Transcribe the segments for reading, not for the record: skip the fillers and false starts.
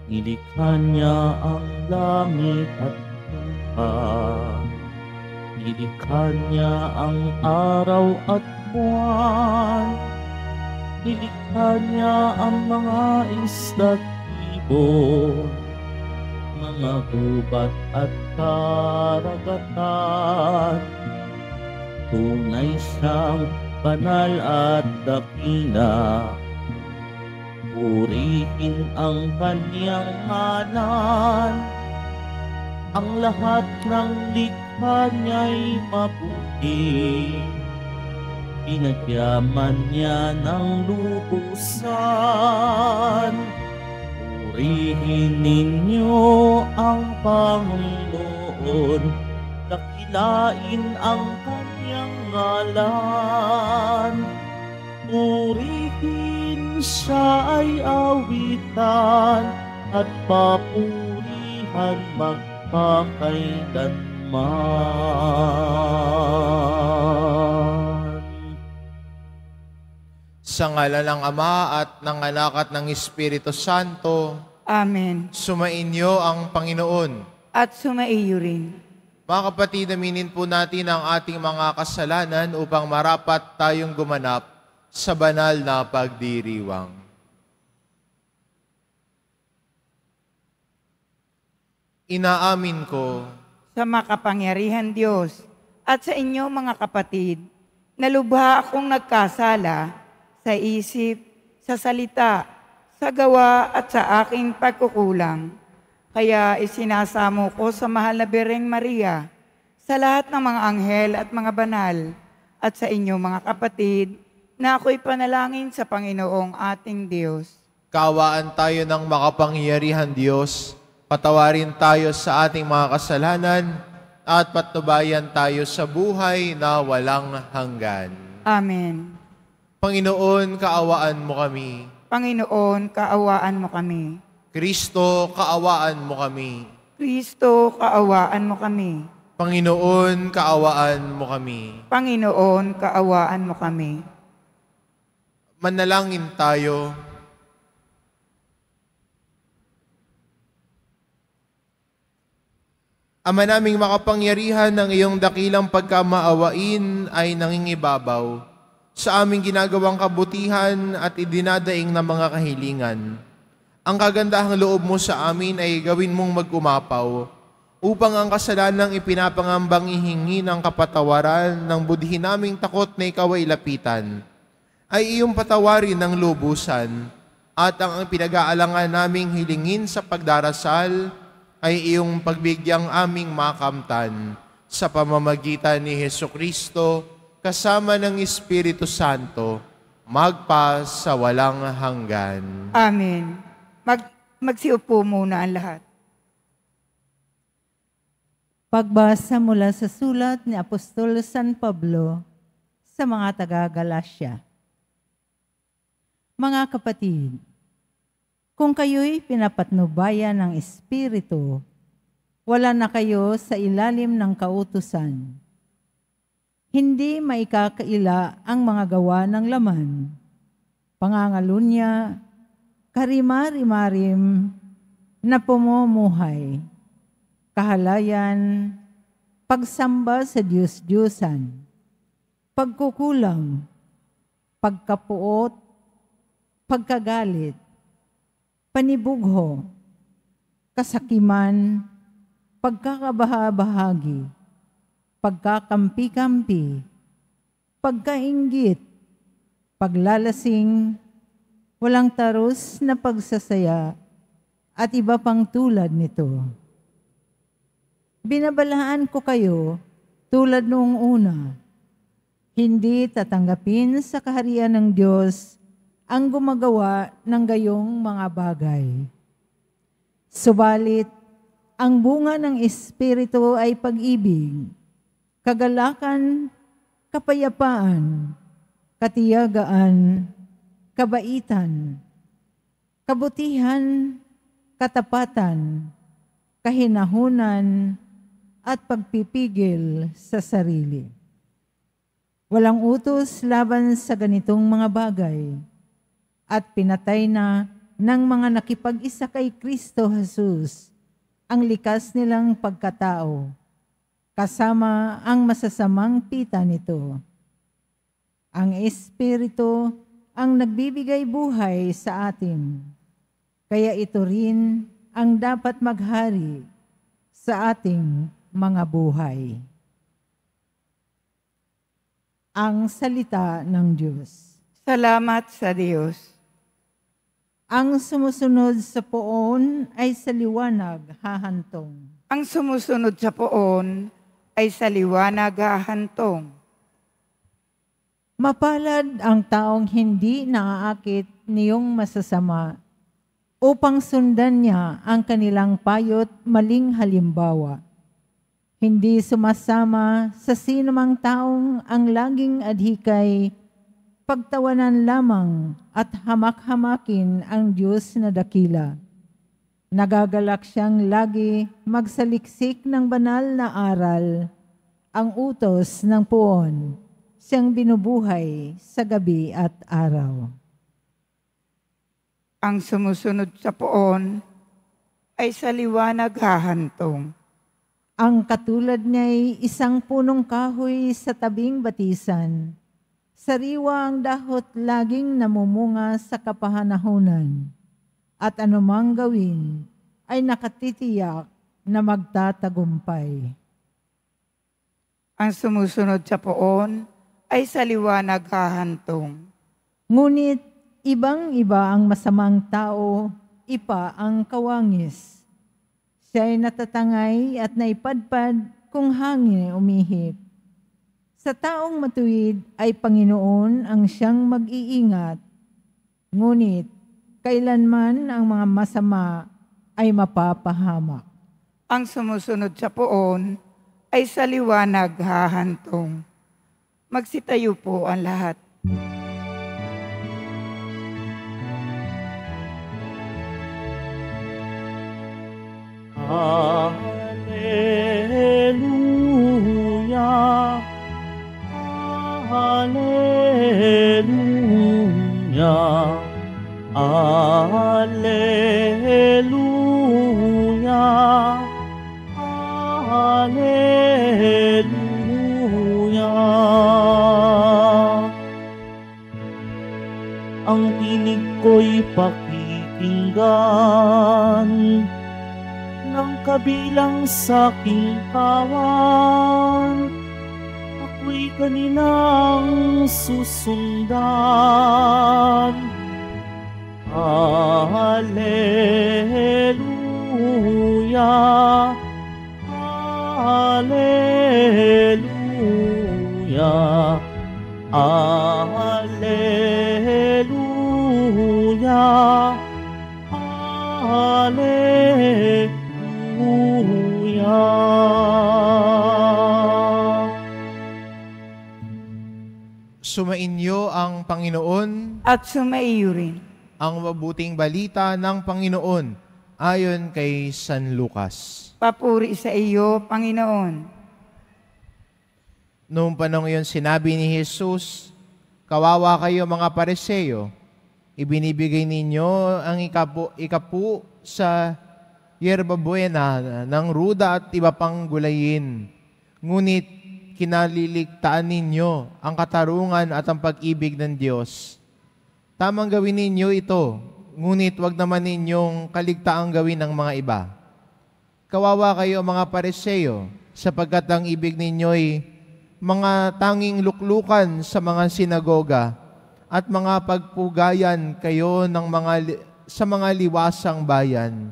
Nilikha niya ang langit at lupa. Nilikha niya ang araw at buwan. Nilikha niya ang mga isda't ibon, mga gubat at karagatan. Tunay siyang banal at dakila. Purihin ang kaniyang ngalan. Ang lahat ng likha niya'y mabuti. Pinagyaman niya ng lubusan. Purihin ninyo ang Panginoon. Dakilain ang kaniyang ngalan. Purihin siya ay awitan at papurihan magpakailanman. Sa ngalan ng Ama at ng Anak at ng Espiritu Santo. Amen. Sumainyo ang Panginoon. At sumaiyo rin. Mga kapatid, aminin po natin ang ating mga kasalanan upang marapat tayong gumanap sa banal na pagdiriwang. Inaamin ko Sa makapangyarihan Diyos at sa inyo mga kapatid, na lubha akong nagkasala sa isip, sa salita, sa gawa at sa aking pagkukulang. Kaya isinasamo ko sa mahal na Birheng Maria, sa lahat ng mga anghel at mga banal, at sa inyo mga kapatid, na ako'y panalangin sa Panginoong ating Diyos. kaawaan tayo ng makapangyarihan Diyos, patawarin tayo sa ating mga kasalanan, at patnubayan tayo sa buhay na walang hanggan. Amen. Panginoon, kaawaan mo kami. Panginoon, kaawaan mo kami. Kristo, kaawaan mo kami. Kristo, kaawaan mo kami. Panginoon, kaawaan mo kami. Panginoon, kaawaan mo kami. Manalangin tayo. Ama naming makapangyarihan, ng iyong dakilang pagkamaawain ay nangingibabaw sa aming ginagawang kabutihan at idinadaing na mga kahilingan. Ang kagandahang loob mo sa amin ay gawin mong mag-umapaw upang ang kasalanang ipinapangambang ihingi ng kapatawaran ng budhi naming takot na ikaw ay lapitan, ay iyong patawarin ng lubusan, at ang pinag-aalangan naming hilingin sa pagdarasal ay iyong pagbigyang aming makamtan sa pamamagitan ni Hesukristo kasama ng Espiritu Santo, magpa sa walang hanggan. Amen. Magsiupo muna ang lahat. Pagbasa mula sa sulat ni Apostol San Pablo sa mga taga-Galasya. Mga kapatid, kung kayo'y pinapatnubayan ng Espiritu, wala na kayo sa ilalim ng kautusan. Hindi maikakaila ang mga gawa ng laman, pangangalunya, karimari-marim na pumumuhay, kahalayan, pagsamba sa Diyos-Diyosan, pagkukulang, pagkapuot, pagkagalit, panibugho, kasakiman, pagkakabahabahagi, pagkakampi-kampi, pagkainggit, paglalasing, walang tarus na pagsasaya, at iba pang tulad nito. Binabalaan ko kayo tulad noong una, hindi tatanggapin sa kaharian ng Diyos ang gumagawa ng gayong mga bagay. Subalit, ang bunga ng Espiritu ay pag-ibig, kagalakan, kapayapaan, katiyagaan, kabaitan, kabutihan, katapatan, kahinahunan, at pagpipigil sa sarili. Walang utos laban sa ganitong mga bagay, at pinatay na ng mga nakipag-isa kay Kristo Jesus ang likas nilang pagkatao, kasama ang masasamang pita nito. Ang Espiritu ang nagbibigay buhay sa atin, kaya ito rin ang dapat maghari sa ating mga buhay. Ang salita ng Diyos. Salamat sa Diyos. Ang sumusunod sa poon ay sa liwanag hahantong. Ang sumusunod sa poon ay sa liwanag hahantong. Mapalad ang taong hindi naaakit niyong masasama upang sundan niya ang kanilang payo't maling halimbawa. Hindi sumasama sa sinumang taong ang laging adhikay, pagtawanan lamang at hamak-hamakin ang Diyos na dakila. Nagagalak siyang lagi magsaliksik ng banal na aral, ang utos ng puon, siyang binubuhay sa gabi at araw. Ang sumusunod sa poon ay sa liwanag hahantong. Ang katulad niya'y isang punong kahoy sa tabing batisan. Sariwa ang dahot laging namumunga sa kapahanahunan. At anumang gawin ay nakatitiyak na magtatagumpay. Ang sumusunod sa poon ay sa liwanag hahantong. Ngunit ibang-iba ang masamang tao, ipa ang kawangis. Siya'y natatangay at naipadpad kung hangin umihip. Sa taong matuwid ay Panginoon ang siyang mag-iingat. Ngunit kailanman ang mga masama ay mapapahamak. Ang sumusunod sa poon ay sa liwanag hahantong. Magsitayo po ang lahat. Hallelujah, Hallelujah, Hallelujah, Hallelujah. Ang tinig ko'y pakikinggan ng kabilang sa aking kawan, ako'y kanilang susundan. Hallelujah, Hallelujah, Hallelujah, Hallelujah. Sumainyo ang Panginoon, At sumaiyo rin. ang mabuting balita ng Panginoon ayon kay San Lucas. Papuri sa iyo, Panginoon. Noong panahon iyon sinabi ni Jesus, "Kawawa kayo mga Pariseo, ibinibigay ninyo ang ikapu sa yerba buena ng ruda at iba pang gulayin. Ngunit kinaliligtaan ninyo ang katarungan at ang pag-ibig ng Diyos. Tamang gawin ninyo ito, ngunit wag naman ninyong kaligtaang gawin ng mga iba. Kawawa kayo mga Pariseo, sapagkat ang ibig ninyo'y mga tanging luklukan sa mga sinagoga at mga pagpugayan kayo ng sa mga liwasang bayan.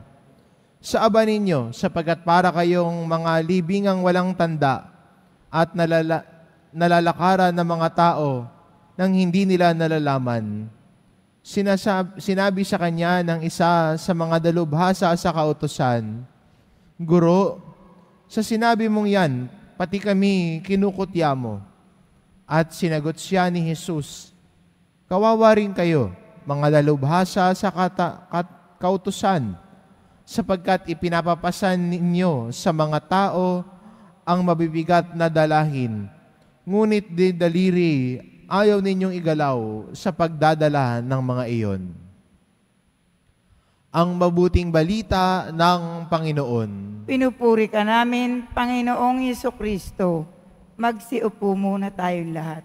Sa aba ninyo, sapagkat para kayong mga libingang walang tanda at nalalakaran ng mga tao nang hindi nila nalalaman. Sinabi sa kanya ng isa sa mga dalubhasa sa kautusan, "Guro, sa sinabi mong yan, pati kami kinukutya mo." At sinagot siya ni Jesus, "Kawawa rin kayo, mga dalubhasa sa kautusan, sapagkat ipinapapasan ninyo sa mga tao ang mabibigat na dalahin, ngunit di daliri ayaw ninyong igalaw sa pagdadala ng mga iyon." ang mabuting balita ng Panginoon. Pinupuri ka namin, Panginoong Hesukristo. Magsiupo muna tayong lahat.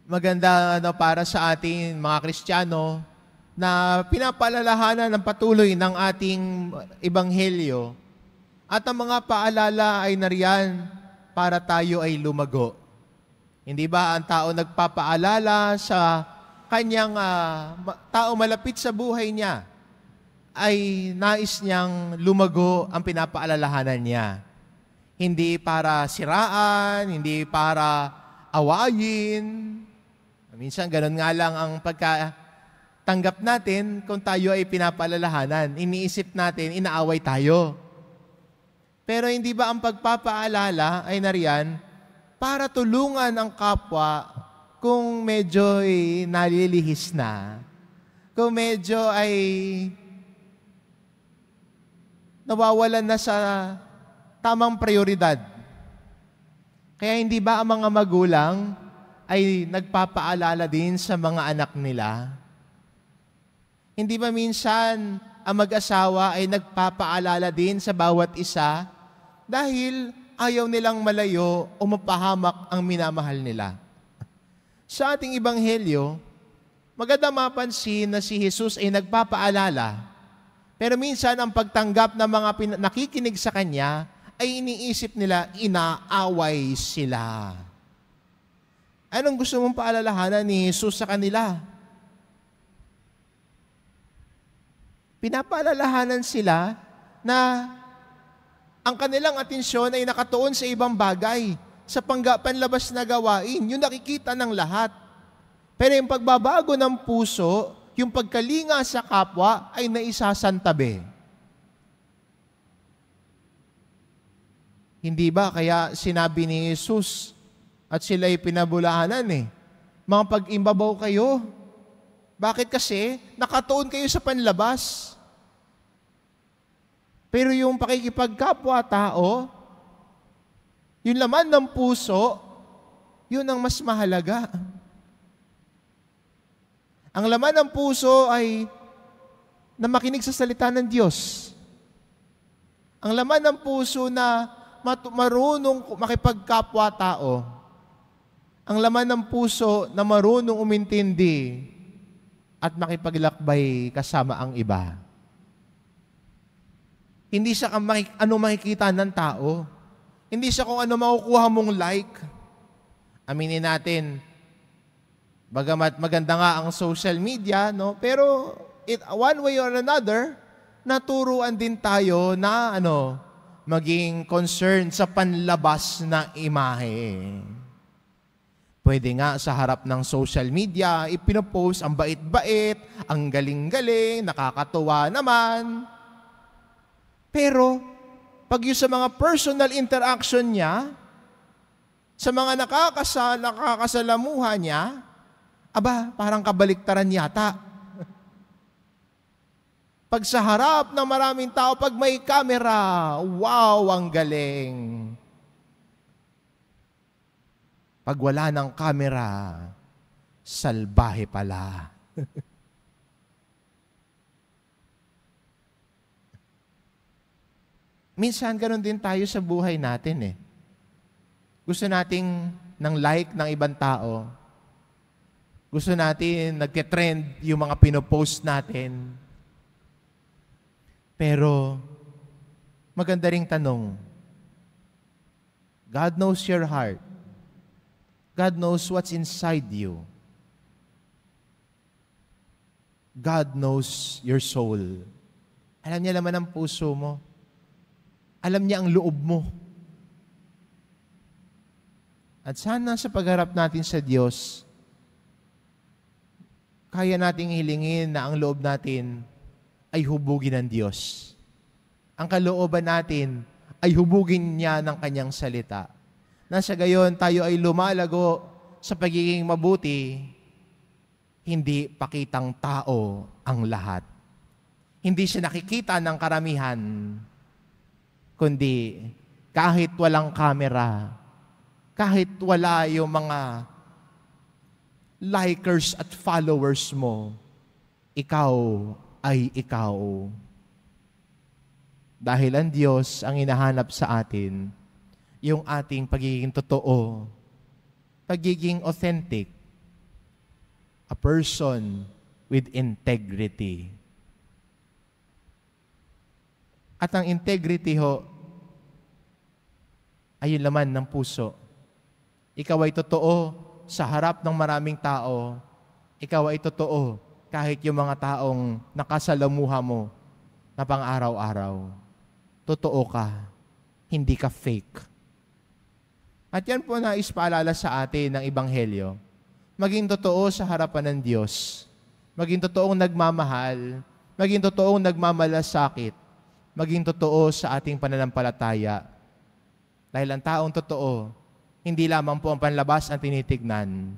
Maganda para sa ating mga Kristiyano na pinapaalalahanan ng patuloy ng ating Ebanghelyo at ang mga paalala ay nariyan para tayo ay lumago. Hindi ba ang tao nagpapaalala sa kanyang tao malapit sa buhay niya ay nais niyang lumago ang pinapaalalahanan niya. Hindi para siraan, hindi para awayin. Minsan ganun nga lang ang pagkatanggap natin kung tayo ay pinapaalalahanan. Iniisip natin, inaaway tayo. Pero hindi ba ang pagpapaalala ay nariyan para tulungan ang kapwa kung medyo nalilihis na, kung medyo ay nawawalan na sa tamang prioridad. Kaya hindi ba ang mga magulang ay nagpapaalala din sa mga anak nila? Hindi ba minsan ang mag-asawa ay nagpapaalala din sa bawat isa dahil ayaw nilang malayo o mapahamak ang minamahal nila? Sa ating Ebanghelyo, maganda mapansin na si Jesus ay nagpapaalala, pero minsan ang pagtanggap ng mga nakikinig sa Kanya ay iniisip nila inaaway sila. Anong gusto mong paalalahanan ni Jesus sa kanila? Pinapaalalahanan sila na ang kanilang atensyon ay nakatuon sa ibang bagay, sa panlabas na gawain, yung nakikita ng lahat. Pero yung pagbabago ng puso, yung pagkalinga sa kapwa ay naisasantabi. Hindi ba kaya sinabi ni Jesus at sila'y pinabulahanan mga pag-imbabaw kayo. Bakit kasi? Nakatuon kayo sa panlabas. Pero yung pakikipagkapwa-tao, yung laman ng puso, yun ang mas mahalaga. Ang laman ng puso ay na makinig sa salita ng Diyos. Ang laman ng puso na marunong makipagkapwa-tao. Ang laman ng puso na marunong umintindi at makipaglakbay kasama ang iba. Hindi siya ano makikita ng tao. Hindi siya kung ano makukuha mong like. Aminin natin, bagamat maganda nga ang social media, no? Pero one way or another, naturuan din tayo na maging concerned sa panlabas na imahe. Pwede nga sa harap ng social media, ipinopost ang bait-bait, ang galing-galing, nakakatuwa naman. Pero, pag yung sa mga personal interaction niya, sa mga nakakasalamuha niya, parang kabaliktaran yata. Pag sa harap ng maraming tao, pag may camera, wow, ang galing. Pag wala ng camera, salbahe pala. Minsan ganun din tayo sa buhay natin Gusto nating ng like ng ibang tao. Gusto natin nagke-trend yung mga pinopost natin. Pero maganda ring tanong. God knows your heart. God knows what's inside you. God knows your soul. Alam niya laman ang puso mo. Alam niya ang loob mo. At sana sa pagharap natin sa Diyos, kaya nating hilingin na ang loob natin ay hubugin ng Diyos. Ang kalooban natin ay hubugin niya ng Kanyang salita. Na sa gayon tayo ay lumalago sa pagiging mabuti, hindi pakitang tao ang lahat. Hindi siya nakikita ng karamihan, kundi kahit walang kamera, kahit wala yung mga likers at followers mo, ikaw ay ikaw. Dahil ang Diyos ang hinahanap sa atin, yung ating pagiging totoo, pagiging authentic, a person with integrity. At ang integrity ho, ay yung laman ng puso. Ikaw ay totoo sa harap ng maraming tao. Ikaw ay totoo kahit yung mga taong nakasalamuha mo na pang-araw-araw. Totoo ka. Hindi ka fake. At yan po nais paalala sa atin ng Ebanghelyo. Maging totoo sa harapan ng Diyos. Maging totoong nagmamahal. Maging totoong nagmamalasakit. Maging totoo sa ating pananampalataya. Dahil ang taong totoo, hindi lamang po ang panlabas ang tinitignan,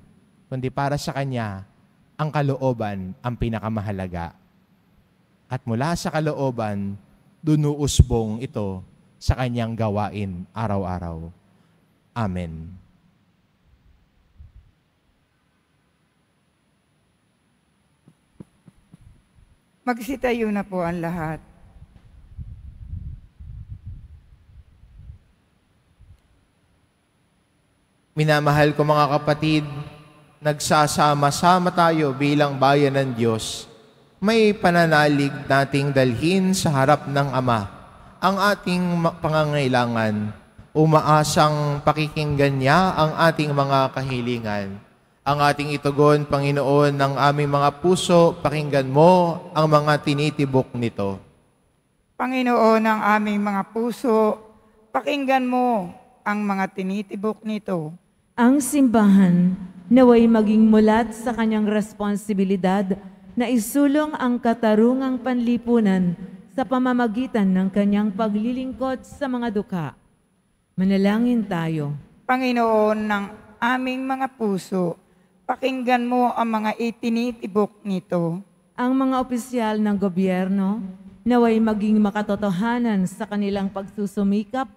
kundi para sa Kanya, ang kalooban ang pinakamahalaga. At mula sa kalooban, dunuusbong ito sa Kanyang gawain araw-araw. Amen. Magsitayo na po ang lahat. Minamahal ko mga kapatid, nagsasama-sama tayo bilang bayan ng Diyos. May pananalig nating dalhin sa harap ng Ama ang ating pangangailangan. Umaasang pakikinggan niya ang ating mga kahilingan. Ang ating itugon, Panginoon, ng aming mga puso, pakinggan mo ang mga tinitibok nito. Panginoon ng aming mga puso, pakinggan mo ang mga tinitibok nito. Ang simbahan naway maging mulat sa kanyang responsibilidad na isulong ang katarungang panlipunan sa pamamagitan ng kanyang paglilingkod sa mga dukha. Manalangin tayo. Panginoon ng aming mga puso, pakinggan mo ang mga itinitibok nito. Ang mga opisyal ng gobyerno naway maging makatotohanan sa kanilang pagsusumikap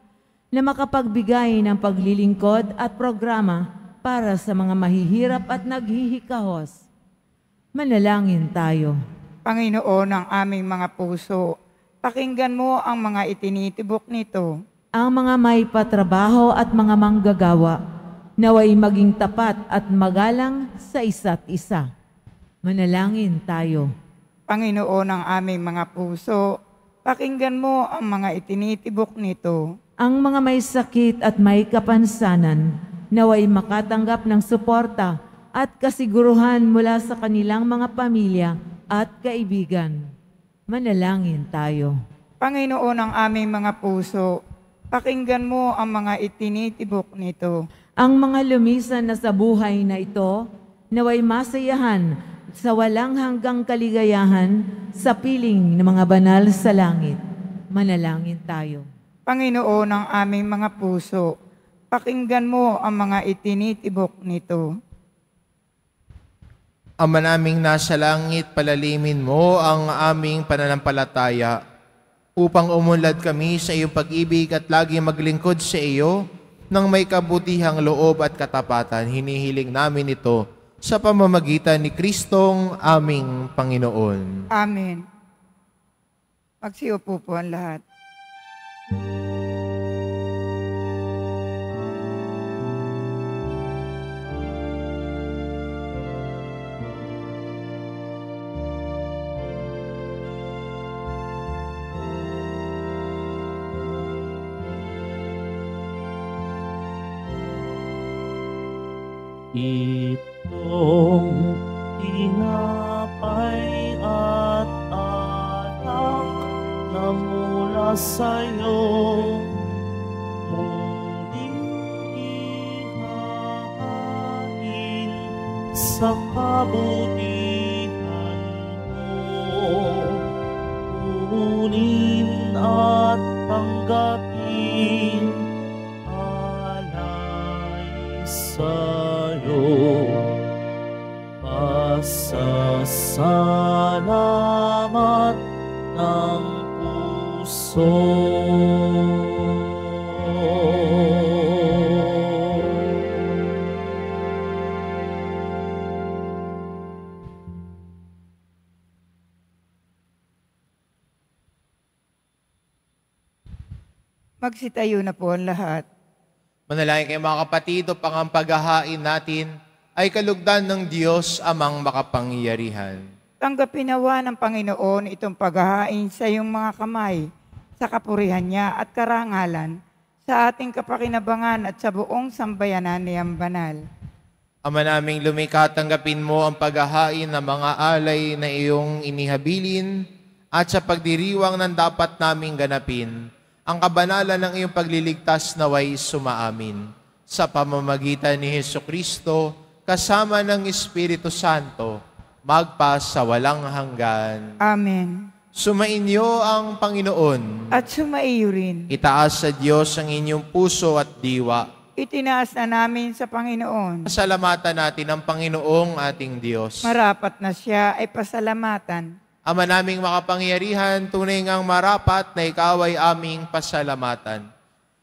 na makapagbigay ng paglilingkod at programa para sa mga mahihirap at naghihikahos. Manalangin tayo. Panginoon ng aming mga puso, pakinggan mo ang mga itinitibok nito. Ang mga may patrabaho at mga manggagawa naway maging tapat at magalang sa isa't isa. Manalangin tayo. Panginoon ng aming mga puso, pakinggan mo ang mga itinitibok nito. Ang mga may sakit at may kapansanan naway makatanggap ng suporta at kasiguruhan mula sa kanilang mga pamilya at kaibigan. Manalangin tayo. Panginoon ng aming mga puso, pakinggan mo ang mga itinitibok nito. Ang mga lumisan na sa buhay na ito naway masayahan sa walang hanggang kaligayahan sa piling ng mga banal sa langit. Manalangin tayo. Panginoon ng aming mga puso, pakinggan mo ang mga itinitibok nito. Ama naming nasa langit, palalimin mo ang aming pananampalataya upang umunlad kami sa iyong pag-ibig at laging maglingkod sa iyo ng may kabutihang loob at katapatan. Hinihiling namin ito sa pamamagitan ni Kristong aming Panginoon. Amen. Magsiupo po ang lahat. Itong tinapay at alak na mula sa'yo, muling ihahain sa kabutihan mo. Kunin at tanggapin alay sa'yo. Pasasalamat ng puso. Magsitayo na po ang lahat. Manalangin kayo mga kapatid, upang ang paghahain natin ay kalugdan ng Diyos amang makapangyarihan. Tanggapin nawa ng Panginoon itong paghahain sa iyong mga kamay, sa kapurihan niya at karangalan, sa ating kapakinabangan at sa buong sambayanan niyang banal. Ama naming lumikha, tanggapin mo ang paghahain ng mga alay na iyong inihabilin at sa pagdiriwang ng dapat naming ganapin, ang kabanalan ng iyong pagliligtas naway sumaamin. Sa pamamagitan ni Hesukristo, kasama ng Espiritu Santo, magpa sa walang hanggan. Amen. Sumainyo ang Panginoon. At sumaiyo rin. Itaas sa Diyos ang inyong puso at diwa. Itinaas na namin sa Panginoon. Pasalamatan natin ang Panginoong ating Diyos. Marapat na siya ay pasalamatan. Ama naming makapangyarihan, tunay ngang marapat na ikaw ay aming pasalamatan.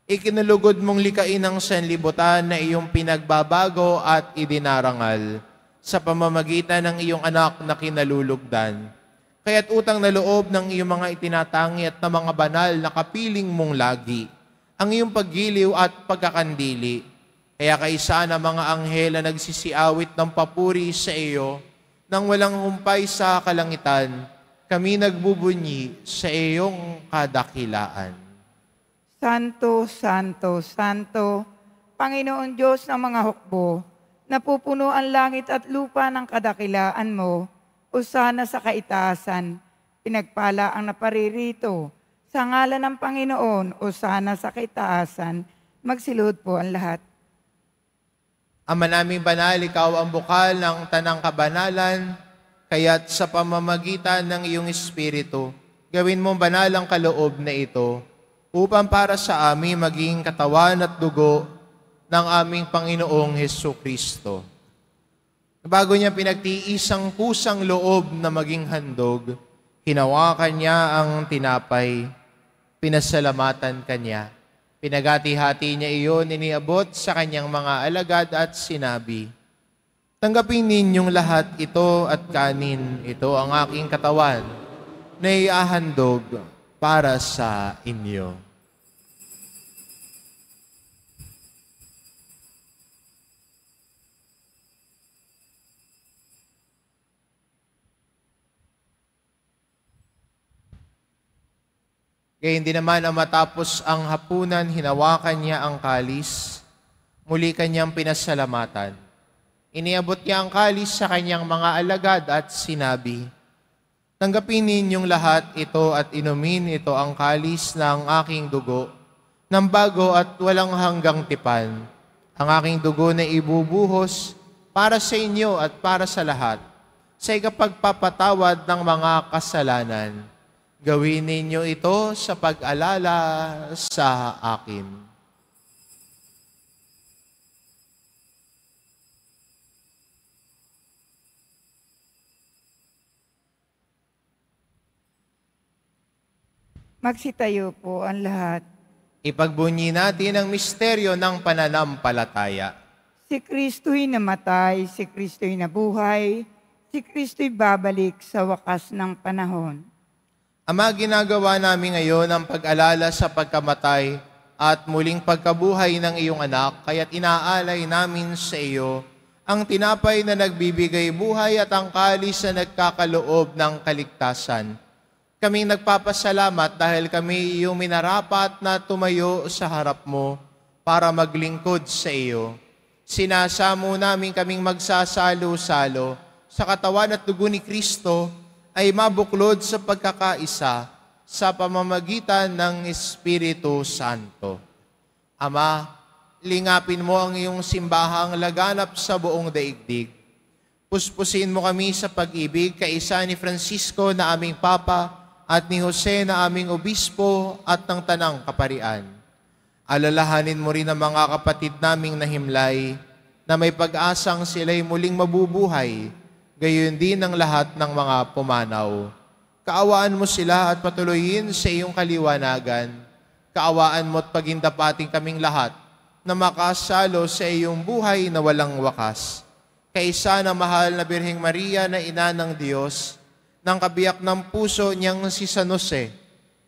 Ikinulugod mong likain ang sanlibutan na iyong pinagbabago at idinarangal sa pamamagitan ng iyong anak na kinalulugdan. Kaya't utang na loob ng iyong mga itinatangi at ng mga banal na kapiling mong lagi, ang iyong paggiliw at pagkakandili. Kaya kaisa na mga anghel na nagsisiawit ng papuri sa iyo, nang walang humpay sa kalangitan, kami nagbubunyi sa iyong kadakilaan. Santo, Santo, Santo, Panginoon Diyos ng mga hukbo, napupuno ang langit at lupa ng kadakilaan mo, usana sa kaitaasan, pinagpala ang naparirito. Sa ngalan ng Panginoon, usana sa kaitaasan, magsilod po ang lahat. Ama naming banal, ikaw ang bukal ng tanang kabanalan, kaya't sa pamamagitan ng iyong Espiritu, gawin mong banal ang kaloob na ito, upang para sa amin maging katawan at dugo ng aming Panginoong Hesukristo. Bago niya pinagtiisang kusang loob na maging handog, hinawakan niya ang tinapay, pinasalamatan kanya. Pinagati-hati niya iyon, iniabot sa kanyang mga alagad at sinabi, tanggapin ninyong lahat ito at kanin, ito ang aking katawan na iahandog para sa inyo. Gayun din naman ang matapos ang hapunan, hinawakan niya ang kalis, muli kanyang pinasalamatan. Iniabot niya ang kalis sa kanyang mga alagad at sinabi, tanggapin ninyong lahat ito at inumin ito ang kalis ng aking dugo, ng bago at walang hanggang tipan, ang aking dugo na ibubuhos para sa inyo at para sa lahat, sa ikapagpapatawad ng mga kasalanan. Gawin ninyo ito sa pag-alala sa akin. Magsitayo po ang lahat. Ipagbunyi natin ang misteryo ng pananampalataya. Si Kristo'y namatay, si Kristo'y nabuhay, si Kristo'y babalik sa wakas ng panahon. Ama, ginagawa namin ngayon ang pag-alala sa pagkamatay at muling pagkabuhay ng iyong anak, kaya't inaalay namin sa iyo ang tinapay na nagbibigay buhay at ang kalis na nagkakaloob ng kaligtasan. Kaming nagpapasalamat dahil kami iyong minarapat na tumayo sa harap mo para maglingkod sa iyo. Sinasamo namin kaming magsasalo-salo sa katawan at dugo ni Kristo ay mabuklod sa pagkakaisa sa pamamagitan ng Espiritu Santo. Ama, lingapin mo ang iyong simbahang laganap sa buong daigdig. Puspusin mo kami sa pag-ibig kaisa ni Francisco na aming Papa at ni Jose na aming Obispo at ng Tanang Kaparian. Alalahanin mo rin ang mga kapatid naming nahimlay na may pag-asang sila'y muling mabubuhay, gayon din ang lahat ng mga pumanaw. Kaawaan mo sila at patuloyin sa iyong kaliwanagan. Kaawaan mo at pagindapating kaming lahat na makasalo sa iyong buhay na walang wakas. Kaisa ng mahal na Birheng Maria na Ina ng Diyos, ng kabiyak ng puso niyang si San Jose,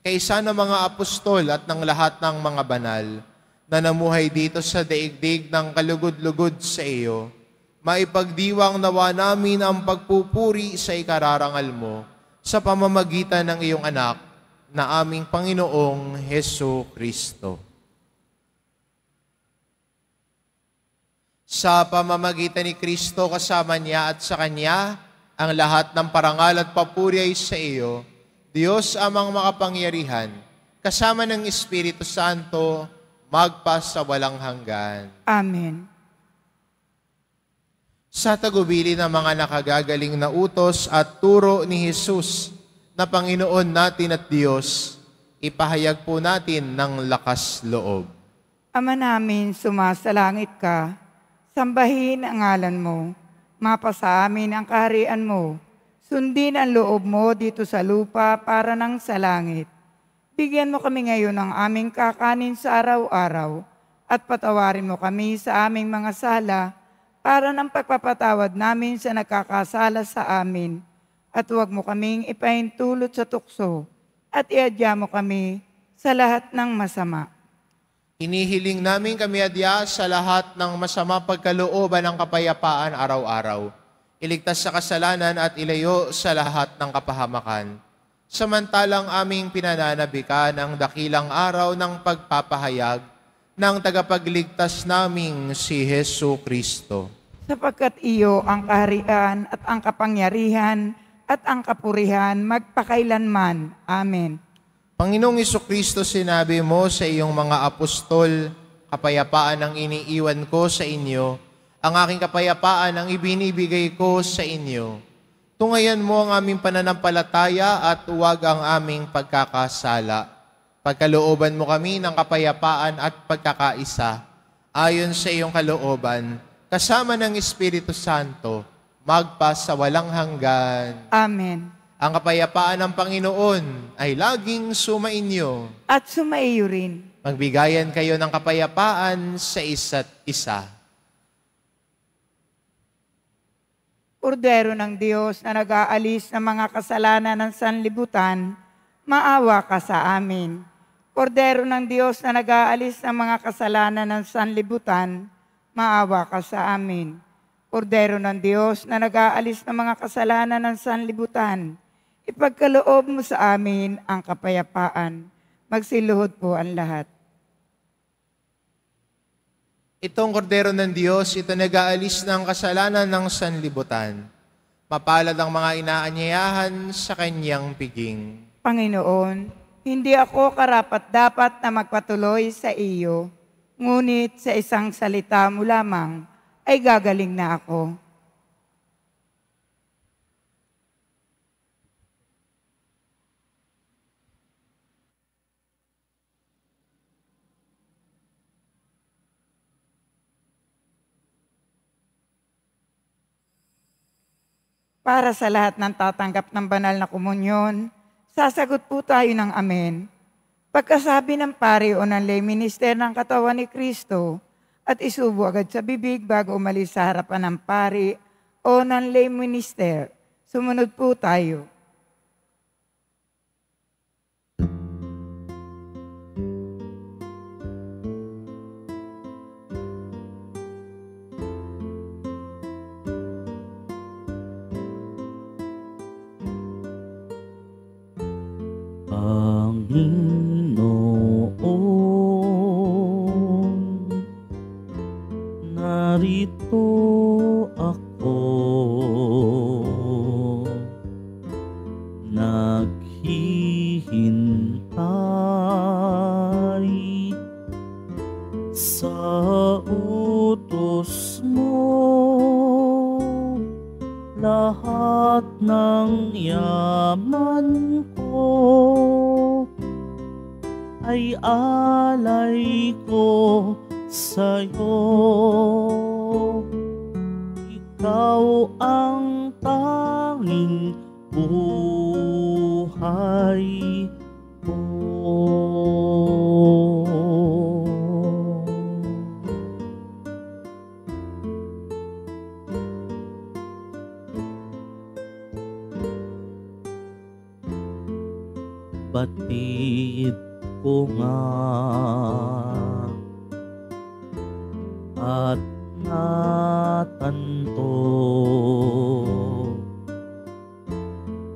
kaisa ng mga apostol at ng lahat ng mga banal na namuhay dito sa daigdig ng kalugod-lugod sa iyo, maipagdiwang nawa namin ang pagpupuri sa ikararangal mo sa pamamagitan ng iyong anak na aming Panginoong Hesu Kristo. Sa pamamagitan ni Kristo kasama niya at sa Kanya, ang lahat ng parangal at papuri ay sa iyo, Diyos amang makapangyarihan, kasama ng Espiritu Santo, magpas sa walang hanggan. Amen. Sa tagubili ng mga nakagagaling na utos at turo ni Jesus na Panginoon natin at Diyos, ipahayag po natin ng lakas loob. Ama namin, sumasalangit ka, sambahin ang ngalan mo, mapasa amin ang kaharian mo, sundin ang loob mo dito sa lupa para nang sa langit. Bigyan mo kami ngayon ng aming kakanin sa araw-araw at patawarin mo kami sa aming mga sala para ng pagpapatawad namin sa nagkakasala sa amin. At huwag mo kaming ipahintulot sa tukso at iadya mo kami sa lahat ng masama. Hinihiling namin kami adya sa lahat ng masama pagkalooban ng kapayapaan araw-araw. Iligtas sa kasalanan at ilayo sa lahat ng kapahamakan. Samantalang aming pinananabikan ang dakilang araw ng pagpapahayag ng tagapagligtas naming si Hesu Kristo. Sapagkat iyo ang kaharian at ang kapangyarihan at ang kapurihan magpakailanman. Amen. Panginoong Jesucristo, sinabi mo sa iyong mga apostol, kapayapaan ang iniiwan ko sa inyo, ang aking kapayapaan ang ibinibigay ko sa inyo. Tungayan mo ang aming pananampalataya at huwag ang aming pagkakasala. Pagkalooban mo kami ng kapayapaan at pagkakaisa, ayon sa iyong kalooban, kasama ng Espiritu Santo, magpas sa walang hanggan. Amen. Ang kapayapaan ng Panginoon ay laging sumainyo. At sumaiyo rin. Magbigayan kayo ng kapayapaan sa isa't isa. Kordero ng Diyos na nag-aalis ng mga kasalanan ng sanlibutan, maawa ka sa amin. Kordero ng Diyos na nag-aalis ng mga kasalanan ng sanlibutan, maawa ka sa amin. Kordero ng Diyos na nag-aalis ng mga kasalanan ng sanlibutan, ipagkaloob mo sa amin ang kapayapaan. Magsiluhod po ang lahat. Itong kordero ng Diyos, ito nag-aalis ng kasalanan ng sanlibutan. Mapalad ang mga inaanyayahan sa kanyang piging. Panginoon, hindi ako karapat-dapat na magpatuloy sa iyo, ngunit sa isang salita mo lamang ay gagaling na ako. Para sa lahat ng tatanggap ng banal na komunyon, sasagot po tayo ng amen. Pagkasabi ng pari o ng lay minister ng katawan ni Kristo at isubo agad sa bibig bago umalis sa harapan ng pari o ng lay minister, sumunod po tayo. Panginoon, narito ako, naghihintay sa utos mo. Lahat ng yaman ko ay alay ko sa'yo. Ikaw ang tanging buhay ko. batid ko nga at natanto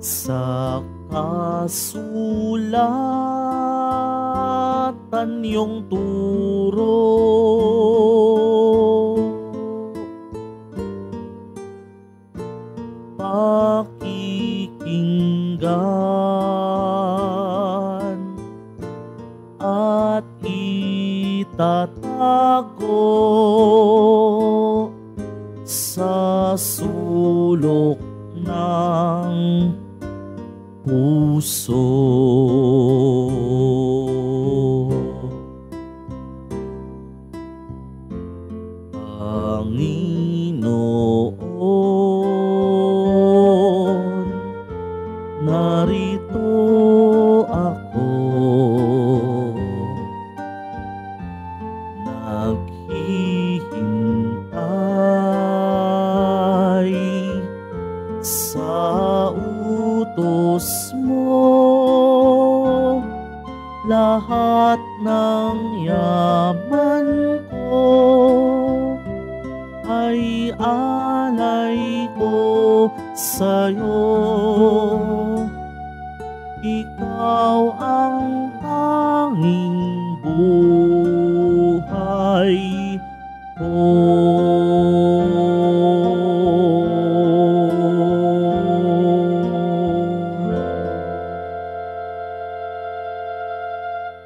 sa kasulatan yung turo. Pakikinggan at itatago sa sulok ng puso. Panginoon, narito ako, naghihintay sa utos mo. Lahat ng yaman ko ay alay ko sa'yo. Ikaw ang tanging buhay ko.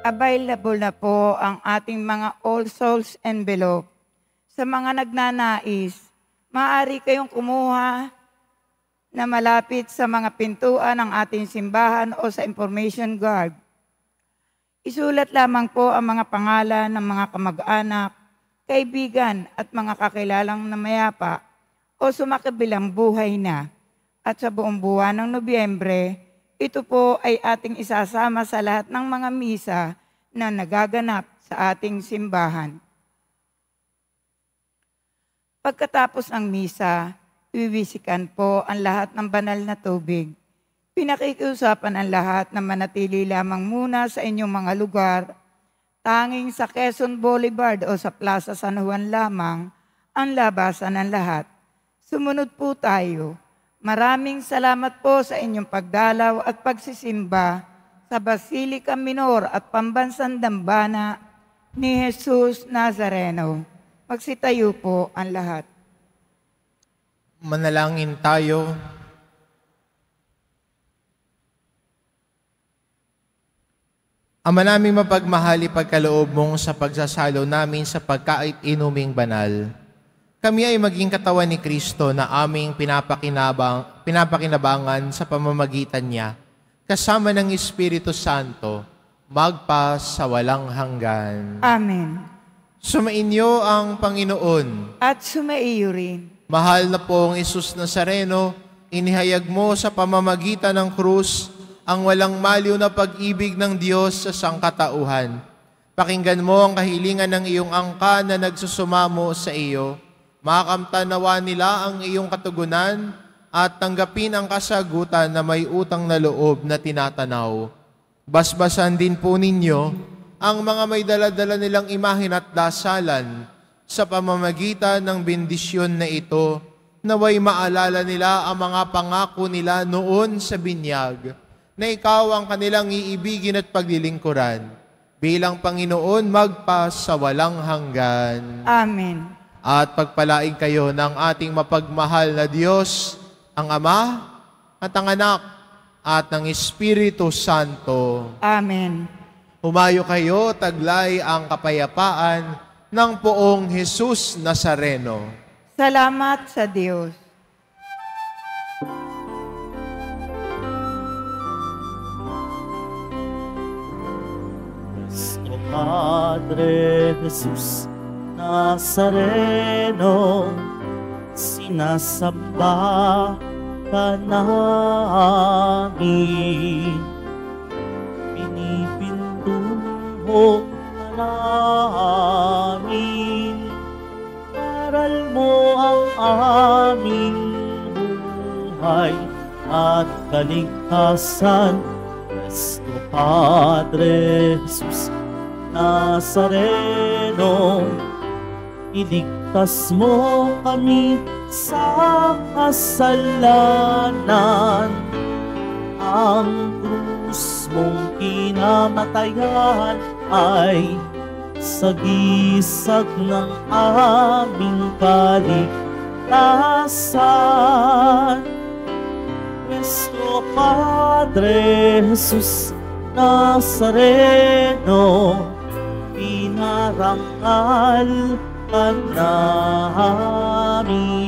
Available na po ang ating mga All Souls envelope. Sa mga nagnanais, maaari kayong kumuha na malapit sa mga pintuan ng ating simbahan o sa information guard. Isulat lamang po ang mga pangalan ng mga kamag-anak, kaibigan at mga kakilalang na mayapa o sumakabilang buhay na. At sa buong buwan ng Nobyembre, ito po ay ating isasama sa lahat ng mga misa na nagaganap sa ating simbahan. Pagkatapos ng misa, iwiwisikan po ang lahat ng banal na tubig. Pinakikiusapan ang lahat na manatili lamang muna sa inyong mga lugar. Tanging sa Quezon Boulevard o sa Plaza San Juan lamang ang labasan ng lahat. Sumunod po tayo. Maraming salamat po sa inyong pagdalaw at pagsisimba sa Basilica Minor at Pambansang Dambana ni Jesus Nazareno. Magsitayo po ang lahat. Manalangin tayo. Ama naming mapagmahal, ipagkaloob mong sa pagsasalo namin sa pagkait inuming banal. Kami ay maging katawan ni Kristo na aming pinapakinabangan sa pamamagitan niya, kasama ng Espiritu Santo, magpa sa walang hanggan. Amen. Sumainyo ang Panginoon. At sumaiyo rin. Mahal na pong Jesus Nazareno, inihayag mo sa pamamagitan ng krus ang walang maliw na pag-ibig ng Diyos sa sangkatauhan. Pakinggan mo ang kahilingan ng iyong angka na nagsusumamo sa iyo. Makamtanawa nila ang iyong katugunan at tanggapin ang kasagutan na may utang na loob na tinatanaw. Basbasan din po ninyo ang mga may dala-dala nilang imahin at dasalan sa pamamagitan ng bendisyon na ito, naway maalala nila ang mga pangako nila noon sa binyag, na ikaw ang kanilang iibigin at paglilingkuran. Bilang Panginoon, magpa sa walang hanggan. Amen. At pagpalain kayo ng ating mapagmahal na Diyos, ang Ama at ang Anak at ng Espiritu Santo. Amen. Humayo kayo, taglay ang kapayapaan ng poong Jesus Nazareno. Salamat sa Diyos. Nuestro Padre Jesus Nazareno, sinasamba ka namin. Pinipintuho ka namin. Aral mo ang aming buhay at kaligtasan. Nuestro Padre Jesus Nazareno, iligtas mo kami sa kasalanan. Ang krus mong kinamatayan ay sagisag ng aming kaligtasan. Nuestro Padre Jesus Nazareno, pinarangal ka namin.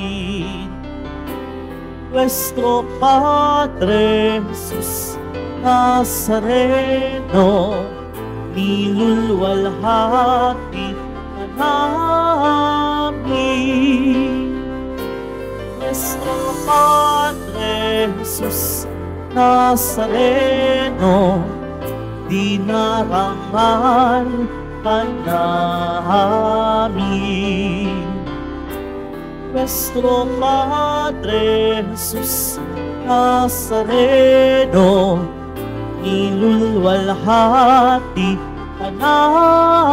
Nuestro Padre Jesus Nazareno, nilulwalhati ka namin. Nuestro Padre Jesus Nazareno, dinarangal ka namin. Nuestro Padre Jesus Nazareno, nilulwalhati ka namin.